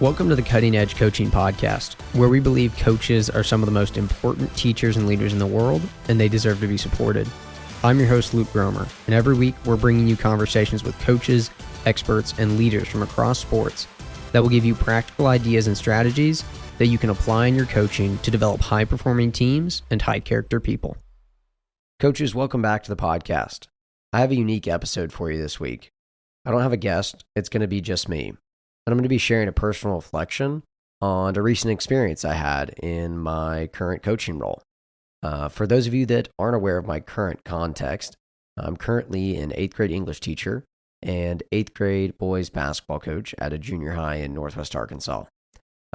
Welcome to the Cutting Edge Coaching Podcast, where we believe coaches are some of the most important teachers and leaders in the world, and they deserve to be supported. I'm your host, Luke Gromer, and every week we're bringing you conversations with coaches, experts, and leaders from across sports that will give you practical ideas and strategies that you can apply in your coaching to develop high-performing teams and high-character people. Coaches, welcome back to the podcast. I have a unique episode for you this week. I don't have a guest. It's going to be just me. And I'm going to be sharing a personal reflection on a recent experience I had in my current coaching role. For those of you that aren't aware of my current context, I'm currently an 8th grade English teacher and 8th grade boys basketball coach at a junior high in Northwest Arkansas.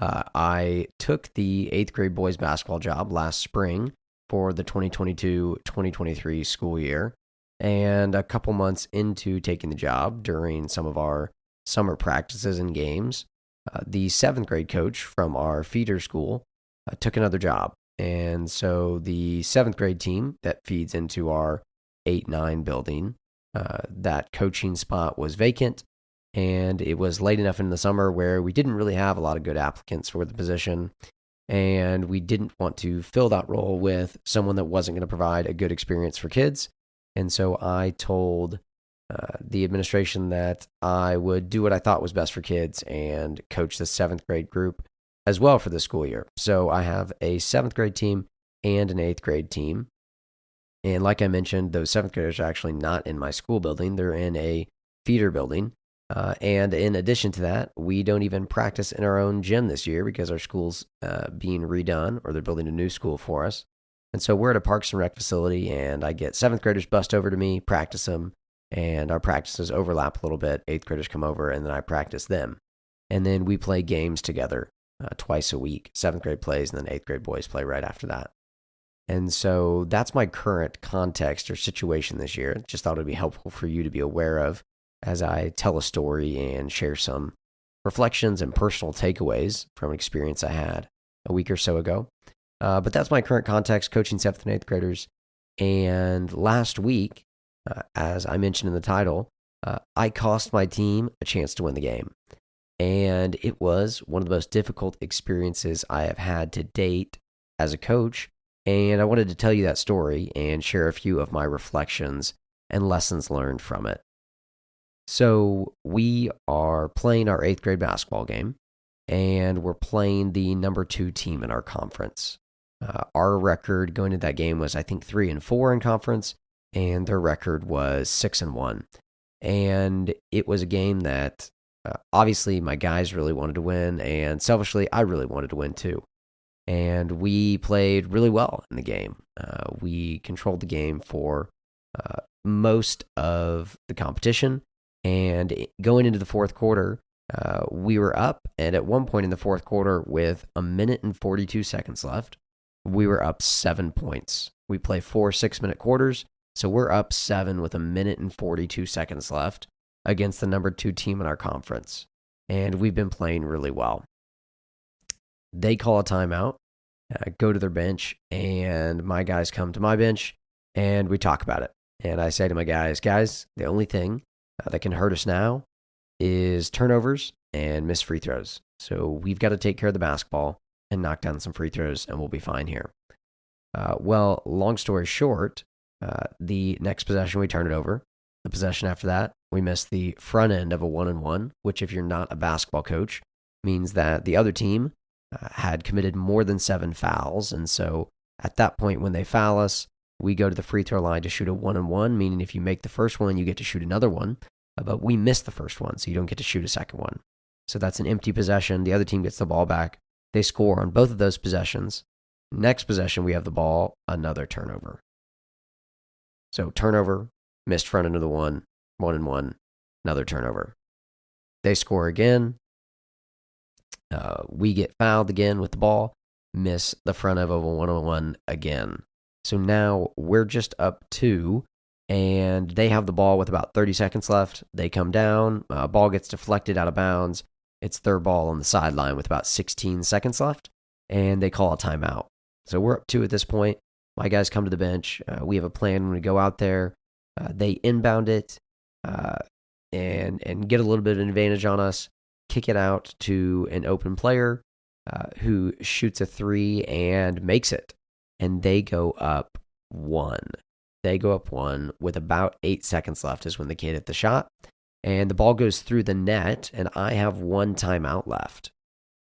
I took the 8th grade boys basketball job last spring for the 2022-2023 school year, and a couple months into taking the job during some of our summer practices and games, the 7th grade coach from our feeder school took another job. And so the 7th grade team that feeds into our 8-9 building, that coaching spot was vacant, and it was late enough in the summer where we didn't really have a lot of good applicants for the position, and we didn't want to fill that role with someone that wasn't going to provide a good experience for kids. And so I told the administration that I would do what I thought was best for kids and coach the 7th grade group as well for the school year. So I have a 7th grade team and an 8th grade team. And like I mentioned, those 7th graders are actually not in my school building. They're in a feeder building. And in addition to that, we don't even practice in our own gym this year because our school's being redone, or they're building a new school for us. And so we're at a Parks and Rec facility, and I get 7th graders bust over to me, practice them, and our practices overlap a little bit. 8th graders come over, and then I practice them. And then we play games together twice a week. 7th grade plays, and then 8th grade boys play right after that. And so that's my current context or situation this year. Just thought it would be helpful for you to be aware of as I tell a story and share some reflections and personal takeaways from an experience I had a week or so ago. But that's my current context, coaching 7th and 8th graders. And last week, as I mentioned in the title, I cost my team a chance to win the game. And it was one of the most difficult experiences I have had to date as a coach. And I wanted to tell you that story and share a few of my reflections and lessons learned from it. So we are playing our 8th grade basketball game, and we're playing the number 2 team in our conference. Our record going into that game was, I think, 3-4 in conference, and their record was 6-1. And it was a game that obviously my guys really wanted to win, and selfishly, I really wanted to win too. And we played really well in the game. We controlled the game for most of the competition, and going into the fourth quarter, we were up, and at one point in the fourth quarter, with 1 minute and 42 seconds left, we were up 7 points. We play 4 6-minute quarters, so we're up 7 with 1 minute and 42 seconds left against the number 2 team in our conference. And we've been playing really well. They call a timeout, go to their bench, and my guys come to my bench, and we talk about it. And I say to my guys, the only thing that can hurt us now is turnovers and missed free throws. So we've got to take care of the basketball and knock down some free throws, and we'll be fine here. Well, long story short, the next possession, we turn it over. The possession after that, we miss the front end of a 1-on-1, which, if you're not a basketball coach, means that the other team had committed more than 7 fouls. And so at that point, when they foul us, we go to the free throw line to shoot a 1-on-1, meaning if you make the first one, you get to shoot another one. But we missed the first one, so you don't get to shoot a second one. So that's an empty possession. The other team gets the ball back. They score on both of those possessions. Next possession, we have the ball, another turnover. So turnover, missed front end of the 1-on-1, another turnover. They score again. We get fouled again with the ball, miss the front of a 1-on-1 again. So now we're just up 2, and they have the ball with about 30 seconds left. They come down, ball gets deflected out of bounds. It's their ball on the sideline with about 16 seconds left, and they call a timeout. So we're up 2 at this point. My guys come to the bench. We have a plan when we go out there. They inbound it and get a little bit of an advantage on us. kick it out to an open player who shoots a three and makes it. And they go up one. They go up one with about 8 seconds left is when the kid hit the shot. And the ball goes through the net, and I have one timeout left.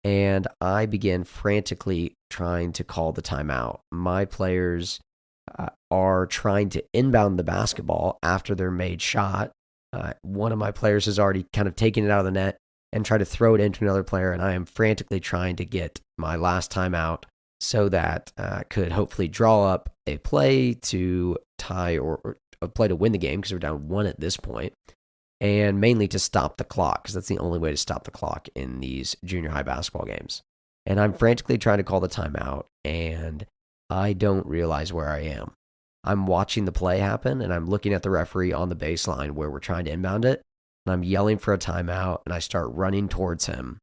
And I begin frantically trying to call the timeout. My players are trying to inbound the basketball after their made shot. One of my players has already kind of taken it out of the net and tried to throw it into another player, and I am frantically trying to get my last timeout so that I could hopefully draw up a play to tie or a play to win the game because we're down one at this point, and mainly to stop the clock because that's the only way to stop the clock in these junior high basketball games. And I'm frantically trying to call the timeout, and I don't realize where I am. I'm watching the play happen, and I'm looking at the referee on the baseline where we're trying to inbound it, and I'm yelling for a timeout, and I start running towards him.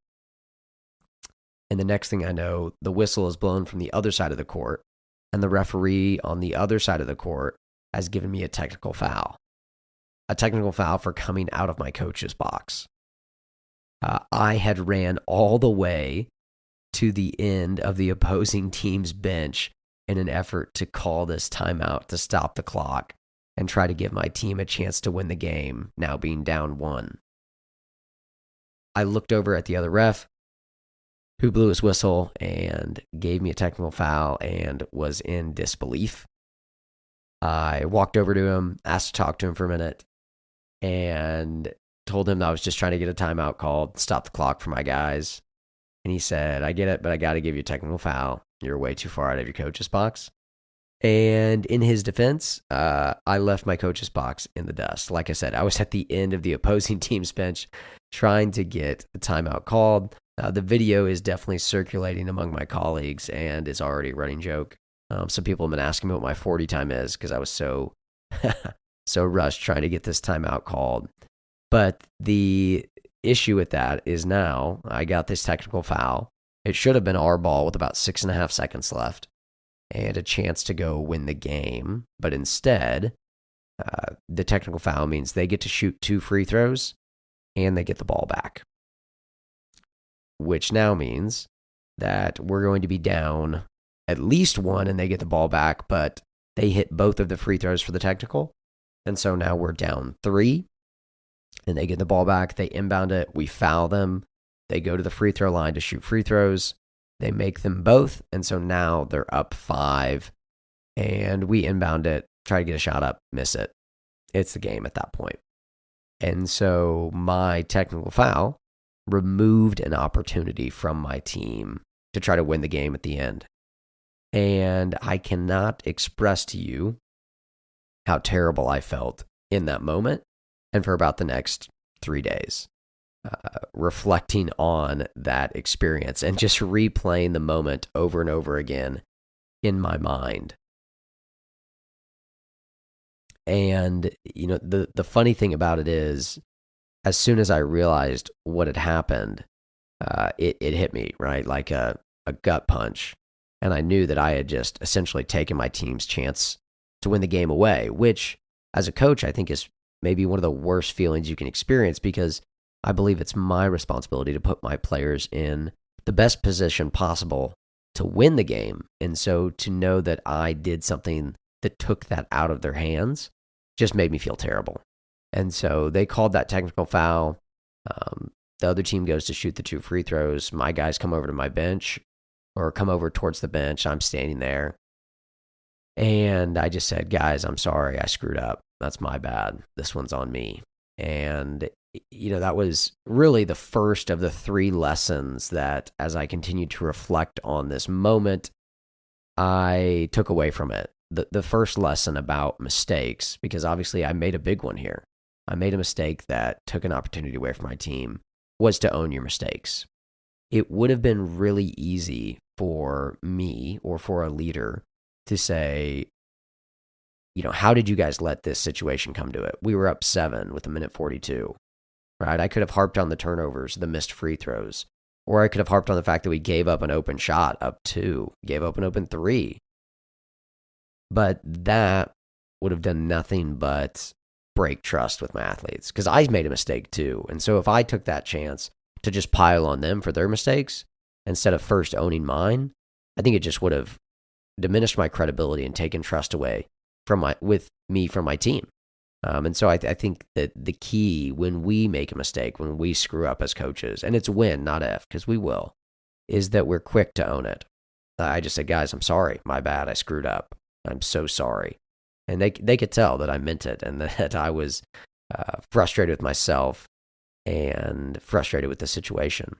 And the next thing I know, the whistle is blown from the other side of the court, and the referee on the other side of the court has given me a technical foul. A technical foul for coming out of my coach's box. I had ran all the way to the end of the opposing team's bench in an effort to call this timeout to stop the clock and try to give my team a chance to win the game, now being down one. I looked over at the other ref, who blew his whistle and gave me a technical foul and was in disbelief. I walked over to him, asked to talk to him for a minute, and told him that I was just trying to get a timeout called, stop the clock for my guys. And he said, I get it, but I got to give you a technical foul. You're way too far out of your coach's box. And in his defense, I left my coach's box in the dust. Like I said, I was at the end of the opposing team's bench trying to get the timeout called. The video is definitely circulating among my colleagues and is already a running joke. Some people have been asking me what my 40 time is because I was so rushed trying to get this timeout called. But the issue with that is now I got this technical foul. It should have been our ball with about 6.5 seconds left and a chance to go win the game. But instead, the technical foul means they get to shoot 2 free throws and they get the ball back, which now means that we're going to be down at least one and they get the ball back, but they hit both of the free throws for the technical. And so now we're down 3 and they get the ball back. They inbound it. We foul them. They go to the free throw line to shoot free throws. They make them both. And so now they're up 5 and we inbound it, try to get a shot up, miss it. It's the game at that point. And so my technical foul removed an opportunity from my team to try to win the game at the end. And I cannot express to you how terrible I felt in that moment and for about the next 3 days, reflecting on that experience and just replaying the moment over and over again in my mind. And, you know, the funny thing about it is, as soon as I realized what had happened, it hit me, right? Like a gut punch. And I knew that I had just essentially taken my team's chance to win the game away, which as a coach, I think is maybe one of the worst feelings you can experience because I believe it's my responsibility to put my players in the best position possible to win the game. And so to know that I did something that took that out of their hands just made me feel terrible. And so they called that technical foul. The other team goes to shoot the 2 free throws. My guys come over to my bench or come over towards the bench. I'm standing there. And I just said, guys, I'm sorry. I screwed up. That's my bad. This one's on me. And, you know, that was really the first of the 3 lessons that as I continued to reflect on this moment, I took away from it. The first lesson about mistakes, because obviously I made a big one here. I made a mistake that took an opportunity away from my team, was to own your mistakes. It would have been really easy for me or for a leader to say, you know, how did you guys let this situation come to it? We were up 7 with 1:42, right? I could have harped on the turnovers, the missed free throws, or I could have harped on the fact that we gave up an open shot up 2, gave up an open 3. But that would have done nothing but break trust with my athletes because I made a mistake too. And so if I took that chance to just pile on them for their mistakes instead of first owning mine, I think it just would have diminished my credibility and taken trust away from my team. And so I think that the key when we make a mistake, when we screw up as coaches, and it's when, not if, because we will, is that we're quick to own it. I just said, guys, I'm sorry. My bad. I screwed up. I'm so sorry. And they could tell that I meant it and that I was frustrated with myself and frustrated with the situation.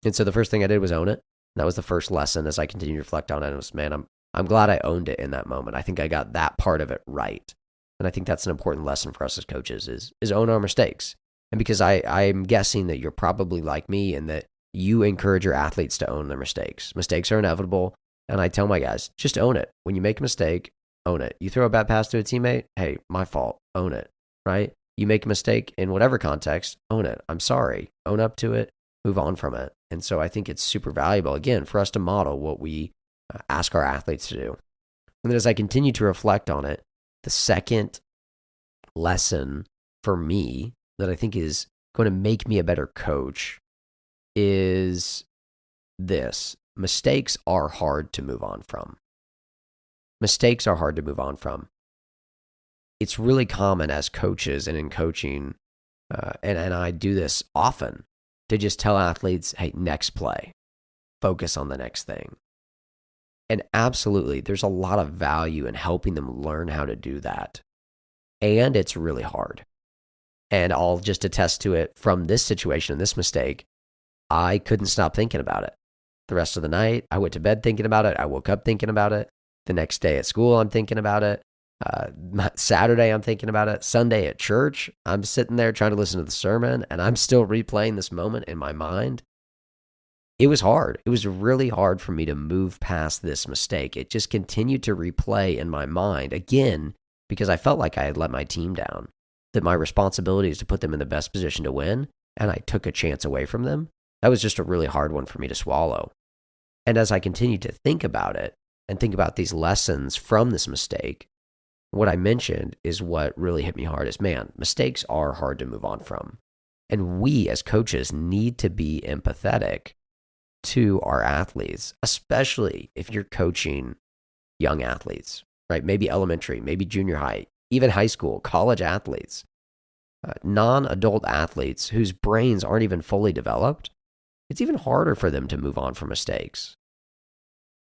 And so the first thing I did was own it. That was the first lesson as I continued to reflect on it. It was, man, I'm glad I owned it in that moment. I think I got that part of it right. And I think that's an important lesson for us as coaches is own our mistakes. And because I'm guessing that you're probably like me and that you encourage your athletes to own their mistakes. Mistakes are inevitable. And I tell my guys, just own it. When you make a mistake, own it. You throw a bad pass to a teammate, hey, my fault, own it, right? You make a mistake in whatever context, own it. I'm sorry, own up to it, move on from it. And so I think it's super valuable, again, for us to model what we ask our athletes to do. And then as I continue to reflect on it, the second lesson for me that I think is going to make me a better coach is this. Mistakes are hard to move on from. Mistakes are hard to move on from. It's really common as coaches and in coaching, and I do this often, to just tell athletes, hey, next play, focus on the next thing. And absolutely, there's a lot of value in helping them learn how to do that. And it's really hard. And I'll just attest to it from this situation and this mistake. I couldn't stop thinking about it. The rest of the night, I went to bed thinking about it. I woke up thinking about it. The next day at school, I'm thinking about it. Saturday, I'm thinking about it. Sunday at church, I'm sitting there trying to listen to the sermon, and I'm still replaying this moment in my mind. It was hard. It was really hard for me to move past this mistake. It just continued to replay in my mind again because I felt like I had let my team down, that my responsibility is to put them in the best position to win, and I took a chance away from them. That was just a really hard one for me to swallow. And as I continued to think about it and think about these lessons from this mistake, what I mentioned is what really hit me hard is, man, mistakes are hard to move on from. And we as coaches need to be empathetic to our athletes, especially if you're coaching young athletes, right? Maybe elementary, maybe junior high, even high school, college athletes, non-adult athletes whose brains aren't even fully developed. It's even harder for them to move on from mistakes,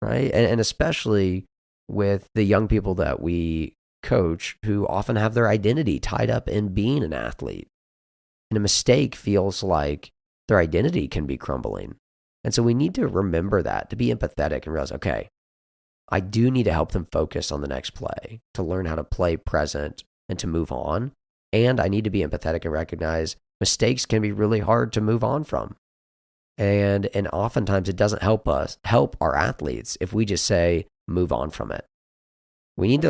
right? And especially with the young people that we coach who often have their identity tied up in being an athlete. And a mistake feels like their identity can be crumbling. And so we need to remember that, to be empathetic and realize, okay, I do need to help them focus on the next play, to learn how to play present and to move on. And I need to be empathetic and recognize mistakes can be really hard to move on from. And oftentimes it doesn't help our athletes if we just say, move on from it. We need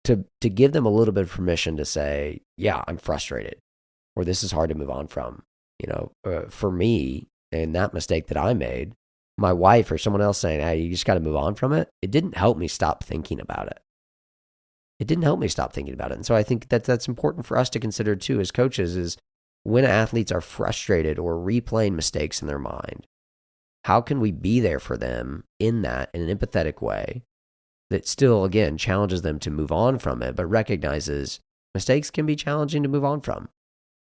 to give them a little bit of permission to say, yeah, I'm frustrated, or this is hard to move on from. For me, and that mistake that I made, my wife or someone else saying, hey, you just got to move on from it. It didn't help me stop thinking about it. And so I think that's important for us to consider too as coaches is when athletes are frustrated or replaying mistakes in their mind, how can we be there for them in an empathetic way that still, again, challenges them to move on from it, but recognizes mistakes can be challenging to move on from.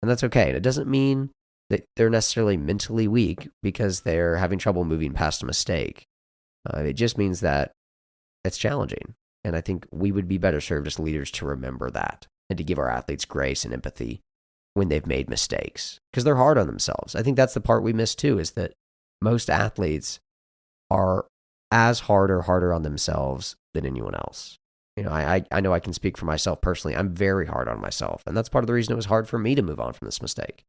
And that's okay. And it doesn't mean that they're necessarily mentally weak because they're having trouble moving past a mistake. It just means that it's challenging. And I think we would be better served as leaders to remember that and to give our athletes grace and empathy when they've made mistakes because they're hard on themselves. I think that's the part we miss too, is that most athletes are as hard or harder on themselves than anyone else. I know I can speak for myself personally. I'm very hard on myself. And that's part of the reason it was hard for me to move on from this mistake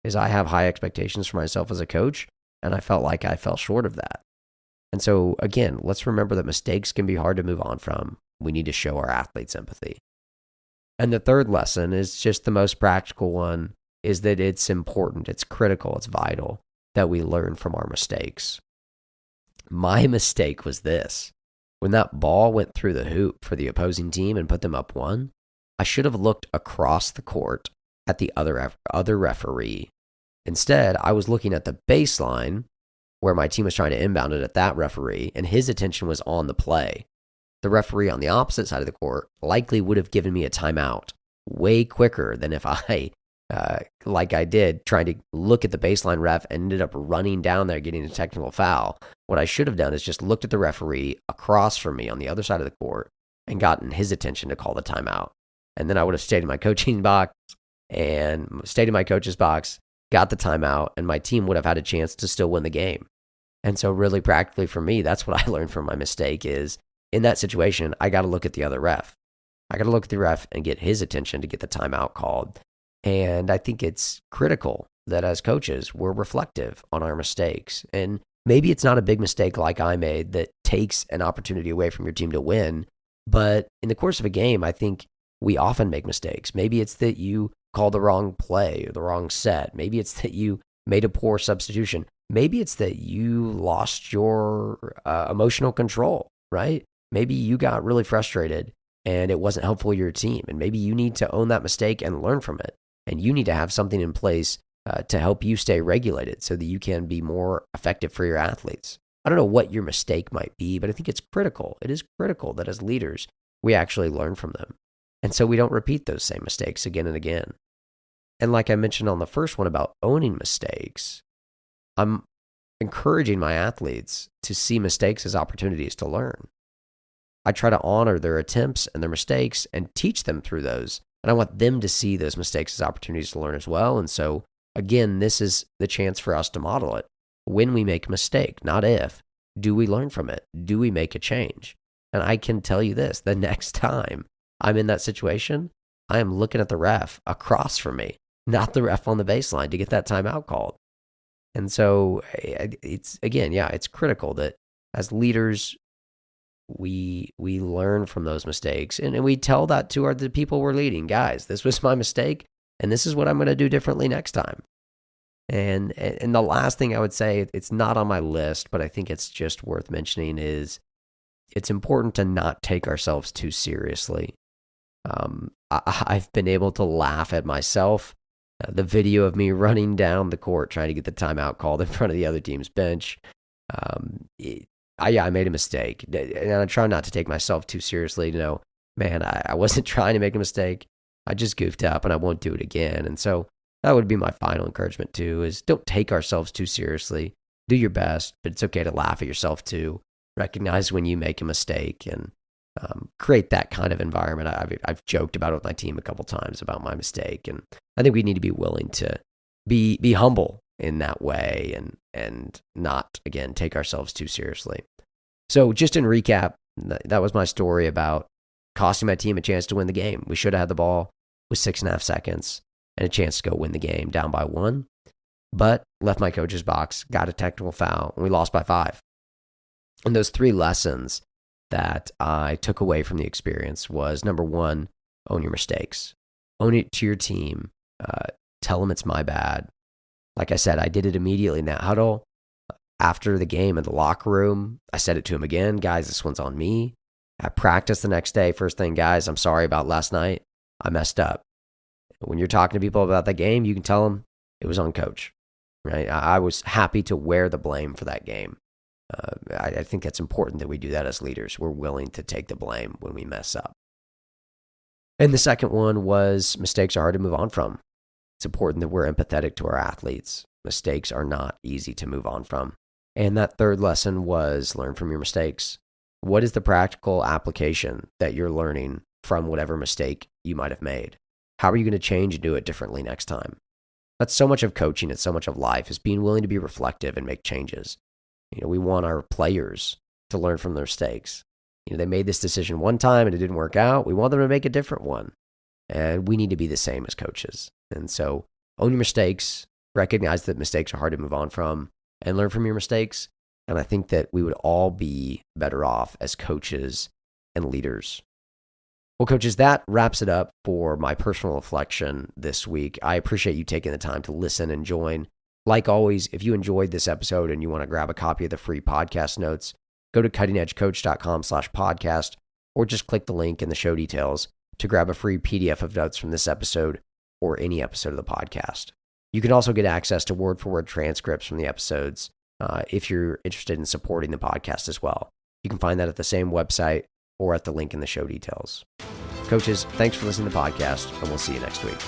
is I have high expectations for myself as a coach, and I felt like I fell short of that. And so again, let's remember that mistakes can be hard to move on from. We need to show our athletes empathy. And the third lesson is just the most practical one, is that it's important, it's critical, it's vital that we learn from our mistakes. My mistake was this. When that ball went through the hoop for the opposing team and put them up 1, I should have looked across the court at the other referee Instead, I was looking at the baseline where my team was trying to inbound it at that referee, and his attention was on the play. The referee on the opposite side of the court likely would have given me a timeout way quicker than if I, like I did, trying to look at the baseline ref and ended up running down there getting a technical foul. What I should have done is just looked at the referee across from me on the other side of the court and gotten his attention to call the timeout. And then I would have stayed in my coaching box and stayed in my coach's box, got the timeout, and my team would have had a chance to still win the game. And so really practically for me, that's what I learned from my mistake is in that situation, I got to look at the other ref. I got to look at the ref and get his attention to get the timeout called. And I think it's critical that as coaches, we're reflective on our mistakes. And maybe it's not a big mistake like I made that takes an opportunity away from your team to win. But in the course of a game, I think we often make mistakes. Maybe it's that you called the wrong play or the wrong set. Maybe it's that you made a poor substitution. Maybe it's that you lost your emotional control, right? Maybe you got really frustrated and it wasn't helpful to your team. And maybe you need to own that mistake and learn from it. And you need to have something in place to help you stay regulated so that you can be more effective for your athletes. I don't know what your mistake might be, but I think it's critical. It is critical that as leaders, we actually learn from them. And so we don't repeat those same mistakes again and again. And like I mentioned on the first one about owning mistakes, I'm encouraging my athletes to see mistakes as opportunities to learn. I try to honor their attempts and their mistakes and teach them through those. And I want them to see those mistakes as opportunities to learn as well. And so, again, this is the chance for us to model it. When we make a mistake, not if, do we learn from it? Do we make a change? And I can tell you this, the next time I'm in that situation, I am looking at the ref across from me, not the ref on the baseline to get that timeout called. And so it's, again, it's critical that as leaders, we learn from those mistakes and we tell that to the people we're leading. Guys, this was my mistake and this is what I'm going to do differently next time. And the last thing I would say, it's not on my list, but I think it's just worth mentioning is it's important to not take ourselves too seriously. I've been able to laugh at myself. The video of me running down the court trying to get the timeout called in front of the other team's bench. I made a mistake. And I try not to take myself too seriously. You know, man, I wasn't trying to make a mistake. I just goofed up and I won't do it again. And so that would be my final encouragement too, is don't take ourselves too seriously. Do your best, but it's okay to laugh at yourself too. Recognize when you make a mistake and create that kind of environment. I've joked about it with my team a couple times about my mistake. And I think we need to be willing to be humble in that way and not, again, take ourselves too seriously. So just in recap, that was my story about costing my team a chance to win the game. We should have had the ball with 6.5 seconds and a chance to go win the game down by 1, but left my coach's box, got a technical foul, and we lost by 5. And those 3 lessons that I took away from the experience was, number 1, own your mistakes. Own it to your team. Tell them it's my bad. Like I said, I did it immediately in that huddle. After the game in the locker room, I said it to him again. Guys, this one's on me. I practiced the next day. First thing, guys, I'm sorry about last night. I messed up. When you're talking to people about that game, you can tell them it was on coach. Right? I was happy to wear the blame for that game. I think that's important that we do that as leaders. We're willing to take the blame when we mess up. And the second one was mistakes are hard to move on from. It's important that we're empathetic to our athletes. Mistakes are not easy to move on from. And that third lesson was learn from your mistakes. What is the practical application that you're learning from whatever mistake you might have made? How are you going to change and do it differently next time? That's so much of coaching. It's so much of life is being willing to be reflective and make changes. You know, we want our players to learn from their mistakes. You know, they made this decision one time and it didn't work out. We want them to make a different one. And we need to be the same as coaches. And so own your mistakes, recognize that mistakes are hard to move on from, and learn from your mistakes. And I think that we would all be better off as coaches and leaders. Well, coaches, that wraps it up for my personal reflection this week. I appreciate you taking the time to listen and join. Like always, if you enjoyed this episode and you want to grab a copy of the free podcast notes, go to cuttingedgecoach.com/podcast or just click the link in the show details to grab a free PDF of notes from this episode or any episode of the podcast. You can also get access to word-for-word transcripts from the episodes if you're interested in supporting the podcast as well. You can find that at the same website or at the link in the show details. Coaches, thanks for listening to the podcast, and we'll see you next week.